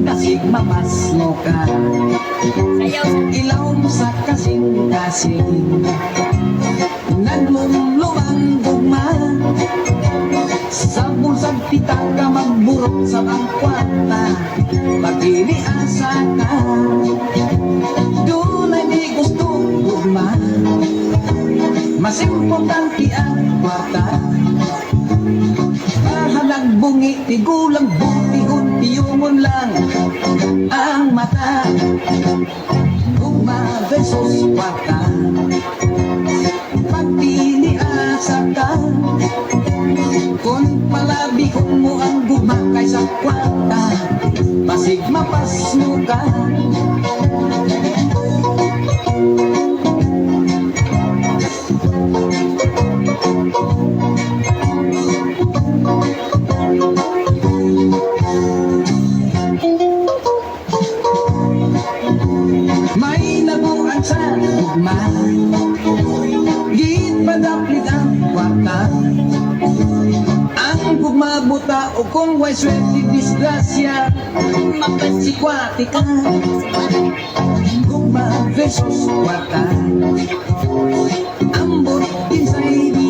Nasig mapasno ka Ilaw sa kasing-kasing Nagmumlumang gugma Sa bulsag pita ka magburot sa bangkwata Pag-iniasa ka Doon ay di gusto gugma Mas importante ang kwarta Mahalang bungi, tigulang bunti-hunti Tiyungon lang ang mata Gugma versus kwarta Pag-iniasa ka Kung palabihon mo ang gugma kaysa kwarta Masig mapasno ka May nabuhan sa gugma Git padaplit ang kwarta Ang gugma buta o kung way swerte disgrasya Mapasikwati ka Gugma versus kwarta Ambot insay